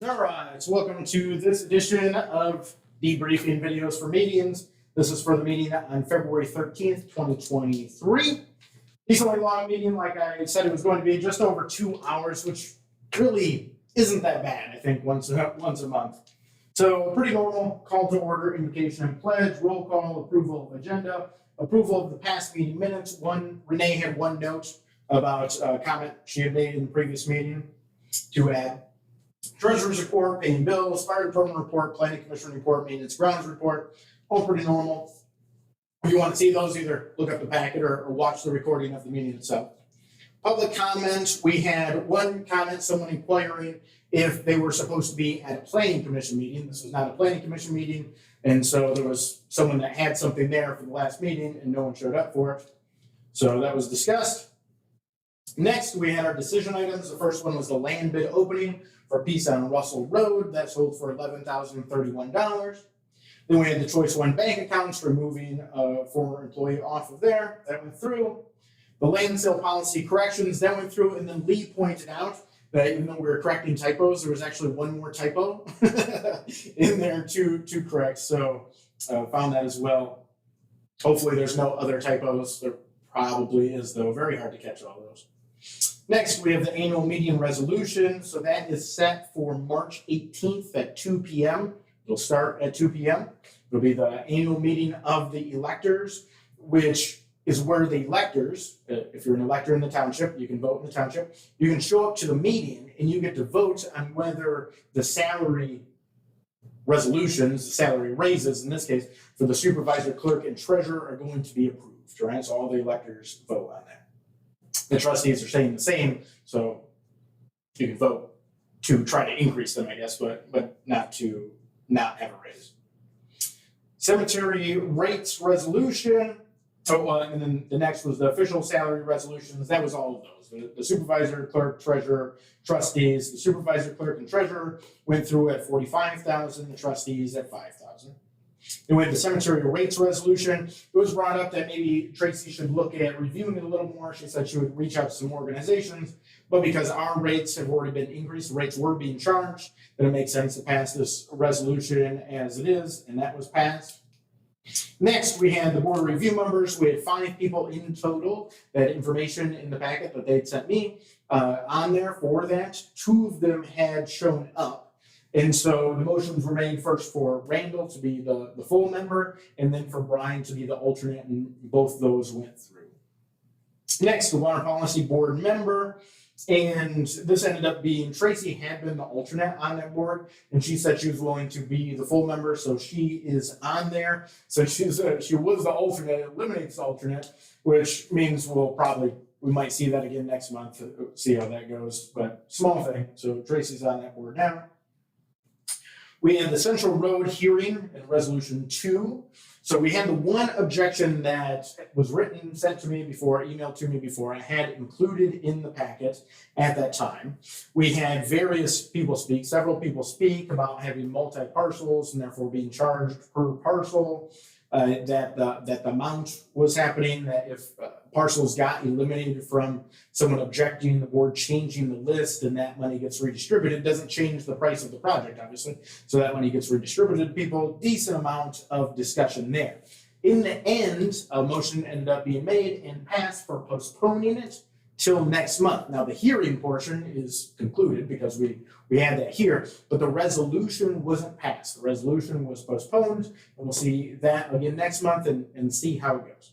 All right, so welcome to this edition of Debriefing Videos for Meetings. This is for the meeting on February 13th, 2023. Decently long meeting, like I said, it was going to be just over 2 hours, which really isn't that bad, I think, once a month. So pretty normal, call to order, invocation and pledge, roll call, approval of agenda, approval of the past meeting minutes. Renee had one note about a comment she had made in the previous meeting to add. Treasurer's report, paying bills, fire department report, planning commission report, maintenance grounds report, all pretty normal. If you want to see those, either look up the packet or watch the recording of the meeting itself. Public comment, we had one comment, someone inquiring if they were supposed to be at a planning commission meeting. This was not a planning commission meeting, and so there was someone that had something there for the last meeting and no one showed up for it. So that was discussed. Next, we had our decision items. The first one was the land bid opening for a piece on Russell Road that sold for $11,031. Then we had the Choice One bank accounts, removing a former employee off of there. That went through. The land sale policy corrections, that went through. And then Lee pointed out that even though we were correcting typos, there was actually one more typo in there to correct. So found that as well. Hopefully there's no other typos. There probably is, though. Very hard to catch all those. Next, we have the annual meeting resolution. So that is set for March 18th at 2 p.m. It'll start at 2 p.m. It'll be the annual meeting of the electors, which is where the electors, if you're an elector in the township, you can vote in the township. You can show up to the meeting and you get to vote on whether the salary resolutions, the salary raises in this case, for the supervisor, clerk, and treasurer are going to be approved, right? So all the electors vote on that. The trustees are staying the same, so you can vote to try to increase them, I guess, but not to not have a raise. Cemetery rates resolution. And then the next was the official salary resolutions. That was all of those. The supervisor, clerk, treasurer, trustees. The supervisor, clerk, and treasurer went through at $45,000. The trustees at $5,000. Then we had the cemetery rates resolution. It was brought up that maybe Tracy should look at reviewing it a little more. She said she would reach out to some organizations, but because our rates have already been increased, the rates were being charged, then it makes sense to pass this resolution as it is, and that was passed. Next, we had the board review members. We had 5 people in total. That information in the packet that they'd sent me on there for that. 2 of them had shown up. And so the motions were made first for Randall to be the full member, and then for Brian to be the alternate, and both those went through. Next, the water policy board member. And this ended up being, Tracy had been the alternate on that board, and she said she was willing to be the full member, so she is on there. So she was the alternate, eliminates the alternate, which means we might see that again next month, see how that goes, but small thing. So Tracy's on that board now. We had the Central Road hearing in Resolution 2. So we had the one objection that was written, sent to me before, emailed to me before, I had included in the packet at that time. We had various people speak, several people speak about having multi-parcels and therefore being charged per parcel, that the amount was happening, that if parcels got eliminated from someone objecting, the board changing the list, and that money gets redistributed. It doesn't change the price of the project, obviously. So that money gets redistributed to people. Decent amount of discussion there. In the end, a motion ended up being made and passed for postponing it till next month. Now the hearing portion is concluded because we had that here, but the resolution wasn't passed. The resolution was postponed, and we'll see that again next month and see how it goes.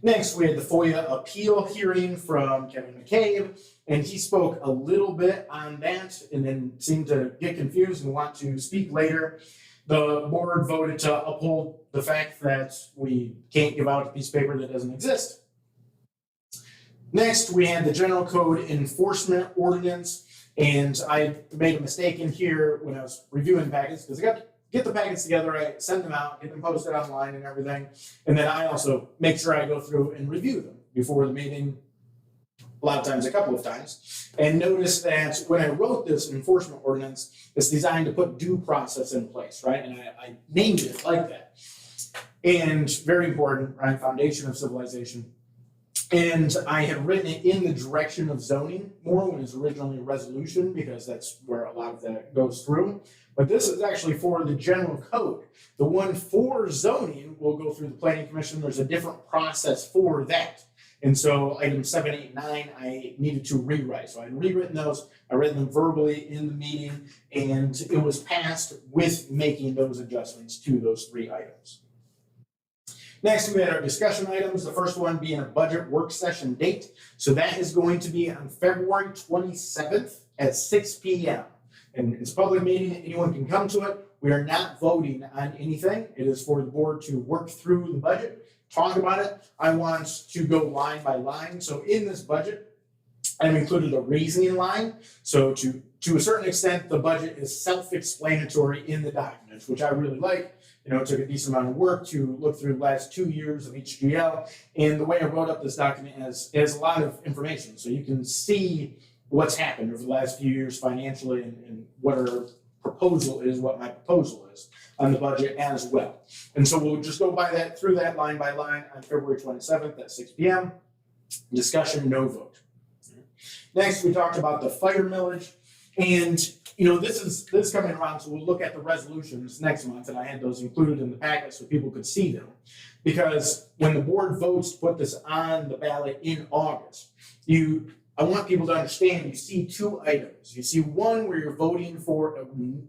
Next, we had the FOIA appeal hearing from Kevin McCabe, and he spoke a little bit on that and then seemed to get confused and want to speak later. The board voted to uphold the fact that we can't give out a piece of paper that doesn't exist. Next, we had the general code enforcement ordinance, and I made a mistake in here when I was reviewing packets because I got to get the packets together, I send them out, get them posted online and everything, and then I also make sure I go through and review them before the meeting, a lot of times, a couple of times, and notice that when I wrote this enforcement ordinance, it's designed to put due process in place, right? And I named it like that. And very important, right? Foundation of civilization. And I had written it in the direction of zoning more when it was originally a resolution, because that's where a lot of that goes through. But this is actually for the general code. The one for zoning will go through the planning commission. There's a different process for that. And so items 7, 8, 9, I needed to rewrite. So I had rewritten those. I read them verbally in the meeting, and it was passed with making those adjustments to those 3 items. Next, we had our discussion items. The first one being a budget work session date. So that is going to be on February 27th at 6 p.m. And it's a public meeting. Anyone can come to it. We are not voting on anything. It is for the board to work through the budget, talk about it. I want to go line by line. So in this budget, I've included a reasoning line. So to a certain extent, the budget is self-explanatory in the documents, which I really like. It took a decent amount of work to look through the last 2 years of each GL. And the way I wrote up this document has a lot of information. So you can see what's happened over the last few years financially, and what our proposal is, what my proposal is on the budget as well. And so we'll just go through that line by line on February 27th at 6 p.m. Discussion, no vote. Next, we talked about the fire millage. And this is coming around, so we'll look at the resolutions next month, and I had those included in the packet so people could see them. Because when the board votes to put this on the ballot in August, I want people to understand, you see 2 items. You see one where you're voting for a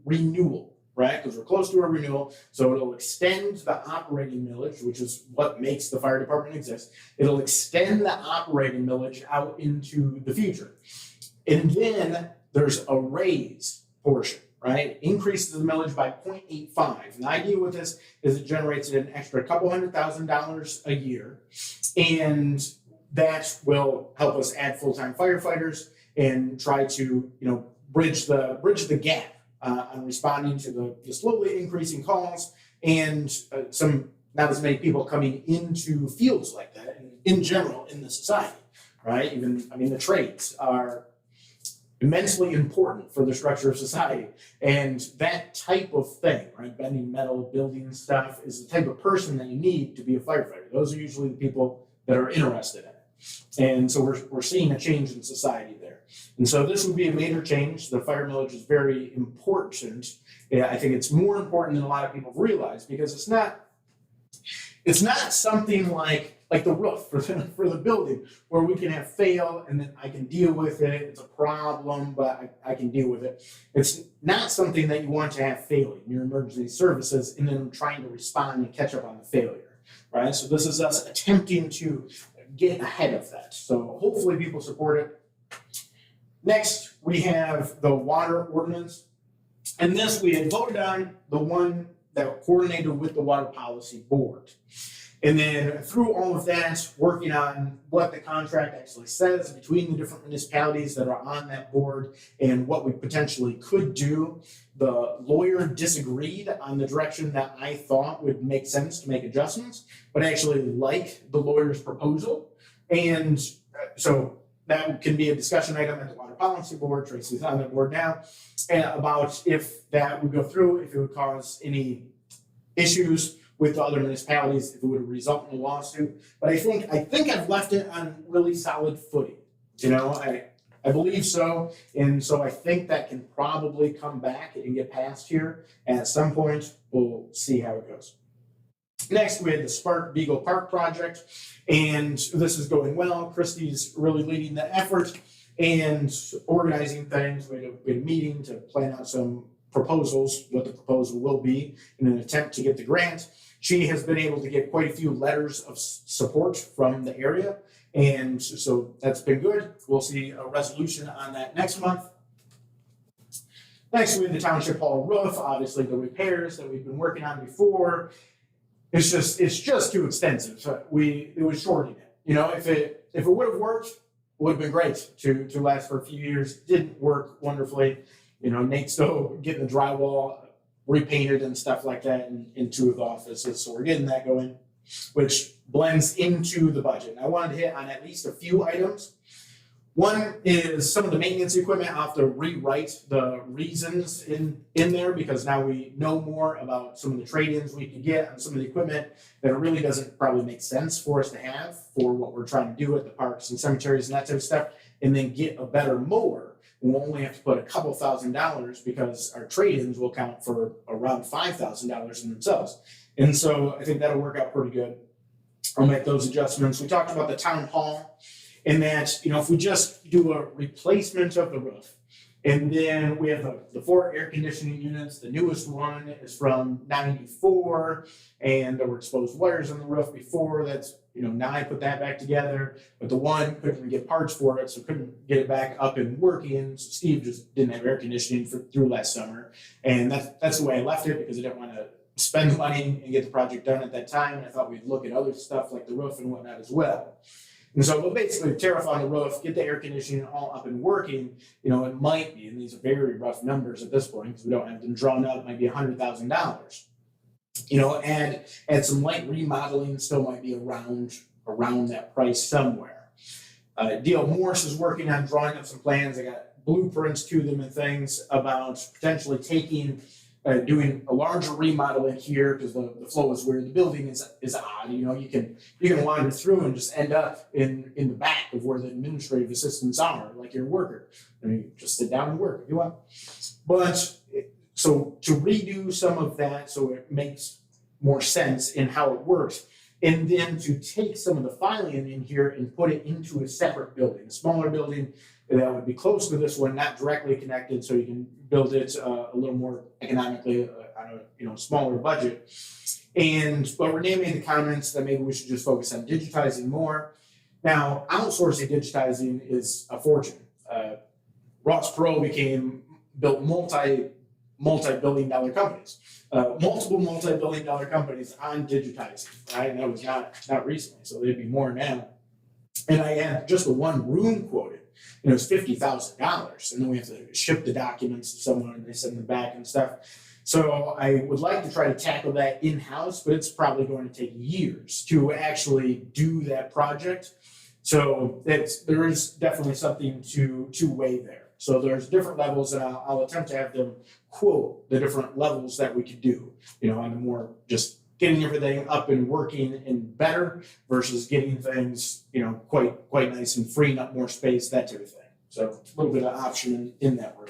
renewal, right? Because we're close to a renewal, so it'll extend the operating millage, which is what makes the fire department exist. It'll extend the operating millage out into the future. And then there's a raise portion, right? Increases the millage by 0.85. And the idea with this is it generates an extra couple $100,000 a year. And that will help us add full-time firefighters and try to, bridge the gap on responding to the slowly increasing calls and not as many people coming into fields like that, and in general in the society, right? The trades are immensely important for the structure of society. And that type of thing, right, bending metal, building stuff, is the type of person that you need to be a firefighter. Those are usually the people that are interested in it. And so we're seeing a change in society there. And so this would be a major change. The fire millage is very important. I think it's more important than a lot of people realize, because it's not something like the roof for the building, where we can have fail and then I can deal with it. It's a problem, but I can deal with it. It's not something that you want to have failing in your emergency services and then trying to respond and catch up on the failure, right? So this is us attempting to get ahead of that. So hopefully people support it. Next, we have the water ordinance. And this we had voted on, the one that coordinated with the water policy board. And then through all of that, working on what the contract actually says between the different municipalities that are on that board and what we potentially could do. The lawyer disagreed on the direction that I thought would make sense to make adjustments, but I actually like the lawyer's proposal. And so that can be a discussion item at the water policy board. Tracy's on that board now, about if that would go through, if it would cause any issues with the other municipalities, if it would result in a lawsuit. But I think I've left it on really solid footing. I believe so. And so I think that can probably come back and get passed here. And at some point, we'll see how it goes. Next, we had the Spark Beagle Park project, and this is going well. Christy's really leading the effort and organizing things. We had a meeting to plan out some proposals, what the proposal will be, in an attempt to get the grant. She has been able to get quite a few letters of support from the area, and so that's been good. We'll see a resolution on that next month. Next, we have the Township Hall roof, obviously the repairs that we've been working on before. It's just too extensive. So it was shorting it. If it would have worked, it would have been great to last for a few years. It didn't work wonderfully. Nate's still getting the drywall repainted and stuff like that in 2 of the offices. So we're getting that going, which blends into the budget. And I wanted to hit on at least a few items. One is some of the maintenance equipment. I'll have to rewrite the reasons in there because now we know more about some of the trade-ins we could get on some of the equipment that it really doesn't probably make sense for us to have for what we're trying to do at the parks and cemeteries and that type of stuff, and then get a better mower. We'll only have to put a couple $1,000s because our trade-ins will count for around $5,000 in themselves. And so I think that'll work out pretty good. I'll make those adjustments. We talked about the town hall. And that, if we just do a replacement of the roof, and then we have the 4 air conditioning units, the newest one is from '94, and there were exposed wires on the roof before. That's, now I put that back together, but the one couldn't even get parts for it, so couldn't get it back up and working. So Steve just didn't have air conditioning through last summer, and that's the way I left it because I didn't want to spend the money and get the project done at that time. And I thought we'd look at other stuff like the roof and whatnot as well. And so we'll basically tear off on the roof, get the air conditioning all up and working. It might be, and these are very rough numbers at this point because we don't have them drawn up, it might be $100,000. Add some light remodeling, still might be around that price somewhere. D.L. Morse is working on drawing up some plans. I got blueprints to them and things about potentially doing a larger remodel in here because the flow is weird. The building is odd. You can wander through and just end up in the back of where the administrative assistants are, like your worker. You just sit down and work if you want. But so to redo some of that so it makes more sense in how it works, and then to take some of the filing in here and put it into a separate building, a smaller building that would be close to this one, not directly connected, so you can build it a little more economically on a smaller budget. But Renee made the comments that maybe we should just focus on digitizing more. Now, outsourcing digitizing is a fortune. Ross Perot built multi-billion-dollar companies, multiple multi-billion-dollar companies on digitizing, right? And that was not recently, so there'd be more now. And I had just the one room quoted, and it was $50,000, and then we have to ship the documents to someone, and they send them back and stuff. So I would like to try to tackle that in-house, but it's probably going to take years to actually do that project. So there is definitely something to weigh there. So there's different levels, and I'll attempt to have them quote the different levels that we could do, on the more just getting everything up and working and better versus getting things, quite nice and freeing up more space, that type of thing. So a little bit of option in that room.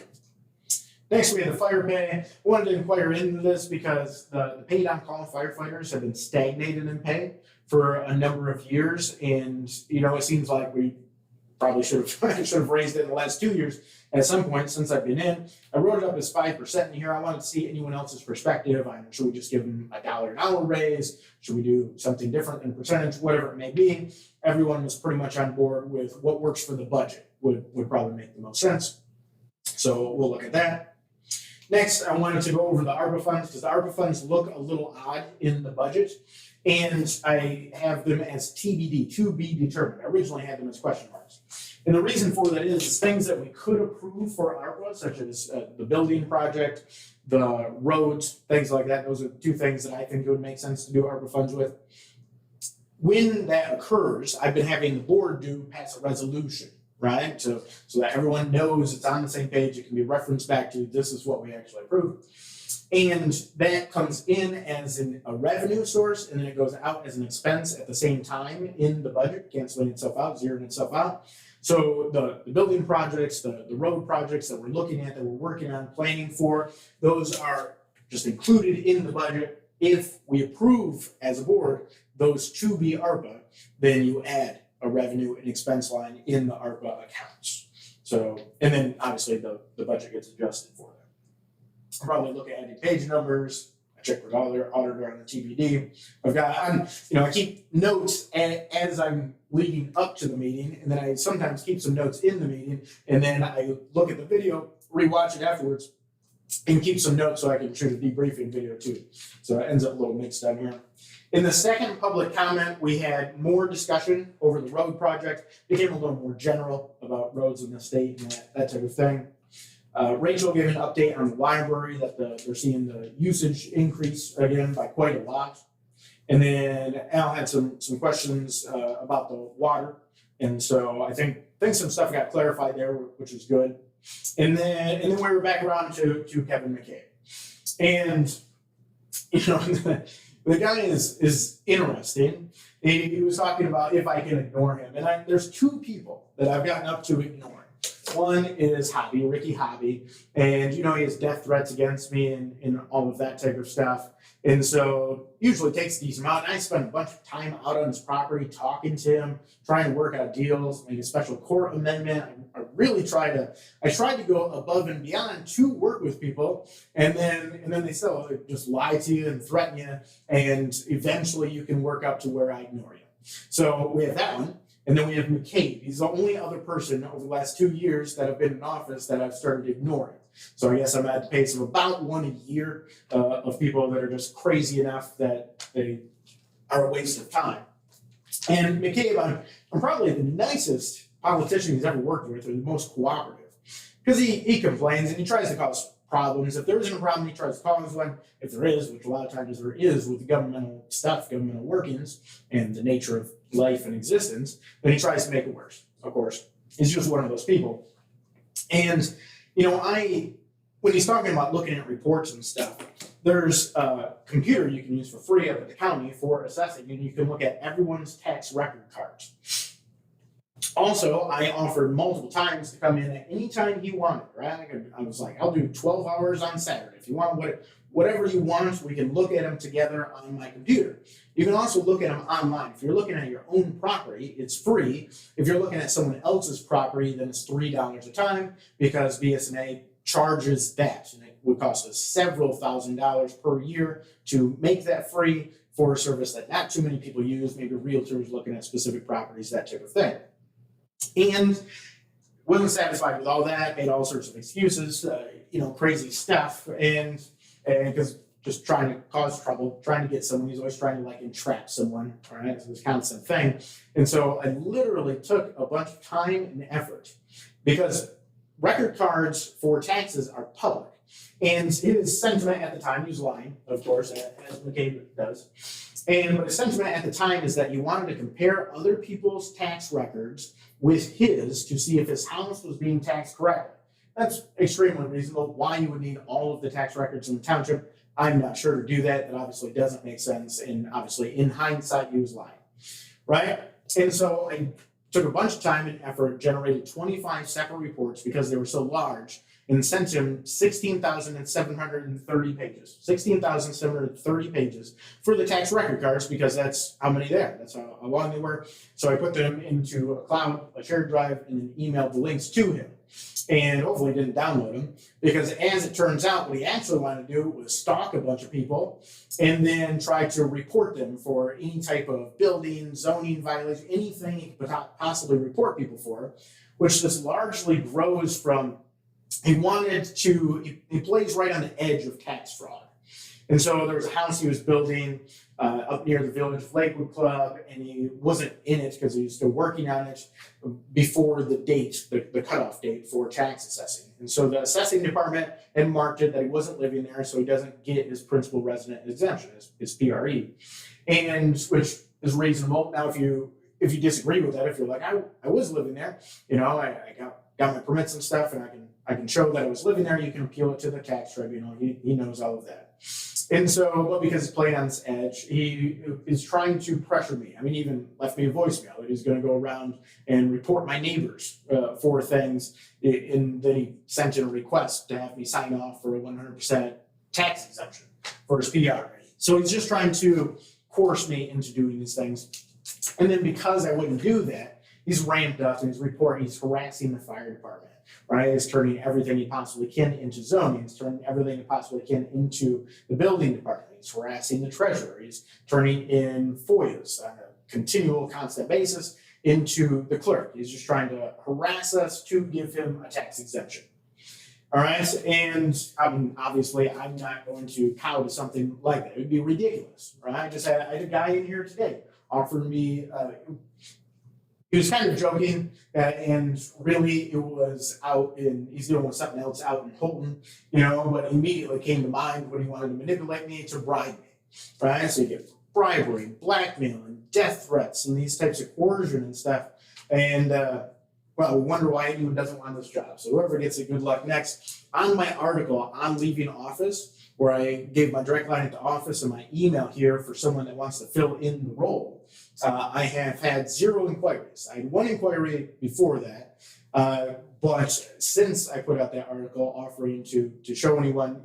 Next, we have the fire pay. I wanted to inquire into this because the paid on-call firefighters have been stagnated in pay for a number of years. And, it seems like we probably should have raised it in the last 2 years at some point since I've been in. I wrote it up as 5% in here. I wanted to see anyone else's perspective on, should we just give them $1 an hour raise? Should we do something different in percentage, whatever it may be? Everyone was pretty much on board with what works for the budget would probably make the most sense. So we'll look at that. Next, I wanted to go over the ARPA funds because the ARPA funds look a little odd in the budget. And I have them as TBD, to be determined. I originally had them as question marks. And the reason for that is things that we could approve for ARPA, such as the building project, the roads, things like that. Those are 2 things that I think it would make sense to do ARPA funds with. When that occurs, I've been having the board pass a resolution, right? So that everyone knows it's on the same page. It can be referenced back to this is what we actually approved. And that comes in as a revenue source, and then it goes out as an expense at the same time in the budget, canceling itself out, zeroing itself out. So the building projects, the road projects that we're looking at, that we're working on, planning for, those are just included in the budget. If we approve as a board those to be ARPA, then you add a revenue and expense line in the ARPA accounts. So, and then obviously the budget gets adjusted for that. I'll probably look at adding page numbers. I check with auditor on the TBD. I keep notes as I'm leading up to the meeting, and then I sometimes keep some notes in the meeting, and then I look at the video, rewatch it afterwards, and keep some notes so I can shoot a debriefing video too. So it ends up a little mixed down here. In the second public comment, we had more discussion over the road project. It became a little more general about roads in the state and that type of thing. Rachel gave an update on the library that they're seeing the usage increase again by quite a lot. And then Al had some questions about the water And so I think some stuff got clarified there, which was good. And then we were back around to Kevin McKay. And the guy is interesting. He was talking about if I can ignore him. And there's two people that I've gotten up to ignoring. One is Ricky Hobby, and he has death threats against me and all of that type of stuff. And so usually takes these out. And I spend a bunch of time out on his property talking to him, trying to work out deals, make a special court amendment. I tried to go above and beyond to work with people, and then they still just lie to you and threaten you, and eventually you can work up to where I ignore you. So we have that one. And then we have McCabe. He's the only other person over the last 2 years that I've been in office that I've started ignoring. So I guess I'm at the pace of about one a year of people that are just crazy enough that they are a waste of time. And McCabe, I'm probably the nicest politician he's ever worked with, or the most cooperative. Because he complains and he tries to cause problems. If there isn't a problem, he tries to cause one. If there is, which a lot of times there is with the governmental stuff, governmental workings, and the nature of life and existence, then he tries to make it worse. Of course, he's just one of those people. And when he's talking about looking at reports and stuff, there's a computer you can use for free up at the county for assessing, and you can look at everyone's tax record cards. Also, I offered multiple times to come in at any time he wanted, right? I was like, I'll do 12 hours on Saturday. If you want whatever you want, we can look at them together on my computer. You can also look at them online. If you're looking at your own property, it's free. If you're looking at someone else's property, then it's $3 a time because BSNA charges that. And it would cost us several $1,000s per year to make that free for a service that not too many people use, maybe realtors looking at specific properties, that type of thing. And wasn't satisfied with all that, made all sorts of excuses, crazy stuff, and because just trying to cause trouble, trying to get someone. He's always trying to entrap someone, all right? It's this constant thing. And so I literally took a bunch of time and effort because record cards for taxes are public. And his sentiment at the time, he was lying, of course, as McCabe does. But his sentiment at the time is that he wanted to compare other people's tax records with his to see if his house was being taxed correctly. That's extremely reasonable. Why you would need all of the tax records in the township, I'm not sure to do that. That obviously doesn't make sense. And obviously, in hindsight, he was lying, right? And so I took a bunch of time and effort, generated 25 separate reports because they were so large, and sent him 16,730 pages. 16,730 pages for the tax record cards because that's how many there. That's how long they were. So I put them into a cloud, a shared drive, and then emailed the links to him. And hopefully didn't download them because as it turns out, what he actually wanted to do was stalk a bunch of people and then try to report them for any type of building, zoning violation, anything he could possibly report people for, which this largely grows from he plays right on the edge of tax fraud. And so there was a house he was building up near the Village of Lakewood Club, and he wasn't in it because he was still working on it before the date, the cutoff date for tax assessing. And so the assessing department had marked it that he wasn't living there, so he doesn't get his principal resident exemption, his PRE, and which is reasonable. Now, if you disagree with that, if you're like, I was living there, I got my permits and stuff, and I can show that I was living there. You can appeal it to the tax tribunal. He knows all of that. And so, but because he's playing on this edge, he is trying to pressure me. I mean, he even left me a voicemail that he's going to go around and report my neighbors for things. And then he sent in a request to have me sign off for a 100% tax exemption for his PR. So he's just trying to coerce me into doing these things. And then because I wouldn't do that, he's ramped up and he's harassing the fire department. Right, he's turning everything he possibly can into zoning. He's turning everything he possibly can into the building department. He's harassing the treasurer. He's turning in FOIAs on a continual, constant basis into the clerk. He's just trying to harass us to give him a tax exemption. All right, and I mean, obviously, I'm not going to cow to something like that. It would be ridiculous, right? I had a guy in here today offering me. He was kind of joking, and really it was he's dealing with something else out in Holton, but immediately came to mind when he wanted to manipulate me to bribe me, right? So you get bribery, blackmail, and death threats, and these types of coercion and stuff. And well, we wonder why anyone doesn't want this job. So whoever gets it, good luck. Next, on my article on leaving office, where I gave my direct line at the office and my email here for someone that wants to fill in the role, I have had 0 inquiries. I had 1 inquiry before that, but since I put out that article offering to show anyone,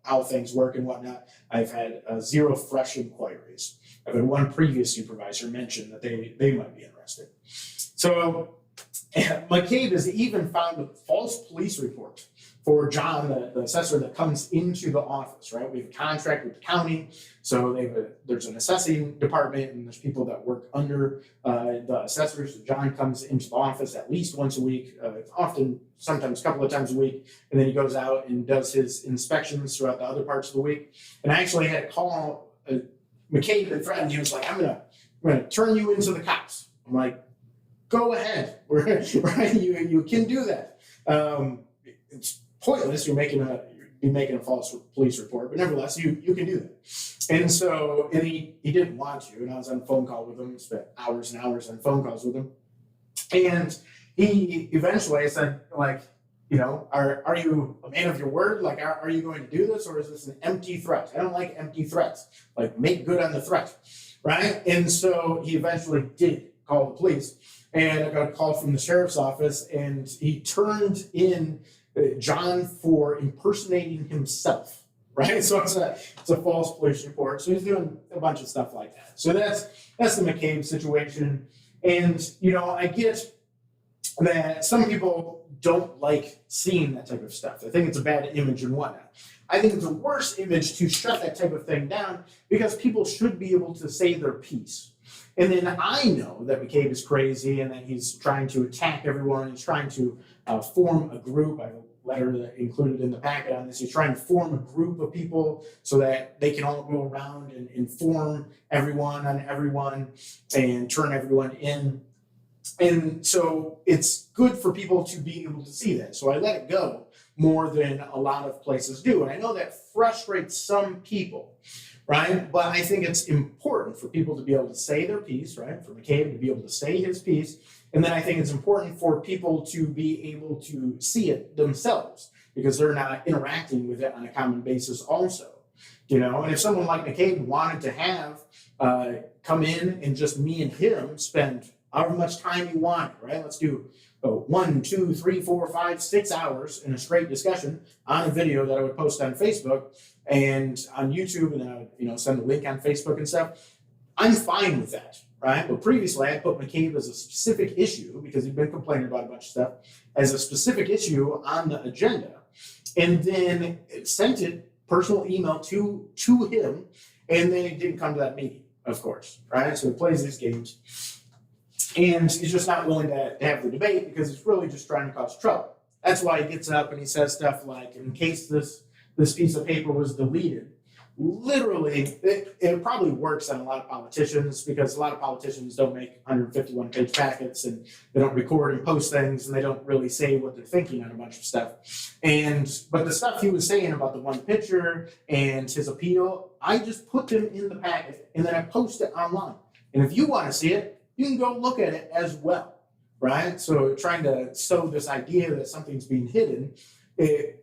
how things work and whatnot, I've had 0 fresh inquiries. I've had 1 previous supervisor mention that they might be interested. So McCabe has even found a false police report for John, the assessor that comes into the office, right? We have a contract with the county, so there's an assessing department, and there's people that work under the assessors. John comes into the office at least once a week, often, sometimes a couple of times a week, and then he goes out and does his inspections throughout the other parts of the week. And I actually had to call McCabe and threatened. He was like, I'm gonna turn you into the cops. I'm like, go ahead, right? You can do that. It's pointless. You're making a false police report, but nevertheless, you can do that. And so, and he didn't want to, and I was on a phone call with him, spent hours and hours on phone calls with him, and he eventually said, like, are you a man of your word? Like, are you going to do this, or is this an empty threat? I don't like empty threats. Like, make good on the threat, right? And so he eventually did call the police. And I got a call from the sheriff's office, and he turned in John for impersonating himself, right? So it's a false police report. So he's doing a bunch of stuff like that. So that's the McCabe situation. And, I get that some people don't like seeing that type of stuff. I think it's a bad image and whatnot. I think it's a worse image to shut that type of thing down, because people should be able to say their piece. And then I know that McCabe is crazy and that he's trying to attack everyone. He's trying to form a group. I have a letter that included in the packet on this. He's trying to form a group of people so that they can all go around and inform everyone on everyone and turn everyone in. And so it's good for people to be able to see that. So I let it go more than a lot of places do. And I know that frustrates some people, right? But I think it's important for people to be able to say their piece, right? For McCabe to be able to say his piece. And then I think it's important for people to be able to see it themselves, because they're not interacting with it on a common basis also. And if someone like McCabe wanted to have come in and just me and him spend however much time you want, right? Let's do 1, 2, 3, 4, 5, 6 hours in a straight discussion on a video that I would post on Facebook and on YouTube, and then I would, send a link on Facebook and stuff. I'm fine with that, right? But previously, I put McCabe as a specific issue, because he'd been complaining about a bunch of stuff, as a specific issue on the agenda, and then sent it personal email to him, and then he didn't come to that meeting, of course, right? So he plays these games. And he's just not willing to have the debate, because he's really just trying to cause trouble. That's why he gets up and he says stuff like, in case this piece of paper was deleted. Literally, it probably works on a lot of politicians, because a lot of politicians don't make 151-page packets, and they don't record and post things, and they don't really say what they're thinking on a bunch of stuff. But the stuff he was saying about the one picture and his appeal, I just put them in the packet, and then I post it online. And if you want to see it, you can go look at it as well, right? So trying to sow this idea that something's being hidden, I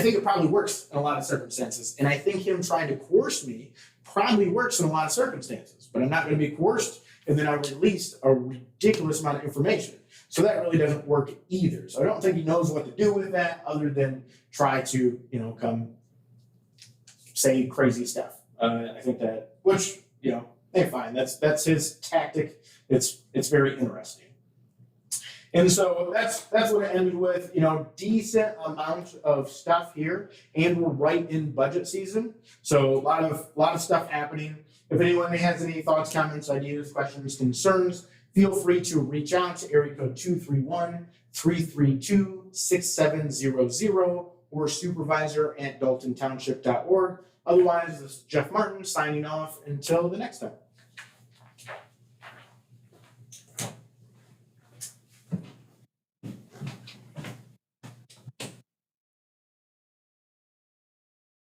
think it probably works in a lot of circumstances. And I think him trying to coerce me probably works in a lot of circumstances. But I'm not going to be coerced, and then I release a ridiculous amount of information. So that really doesn't work either. So I don't think he knows what to do with that, other than try to, come say crazy stuff. I think that, which, hey, fine. That's his tactic. It's very interesting. And so that's what it ended with, decent amount of stuff here, and we're right in budget season. So a lot of stuff happening. If anyone has any thoughts, comments, ideas, questions, concerns, feel free to reach out to area code 231-332-6700 or supervisor@daltontownship.org. Otherwise, this is Jeff Martin signing off until the next time.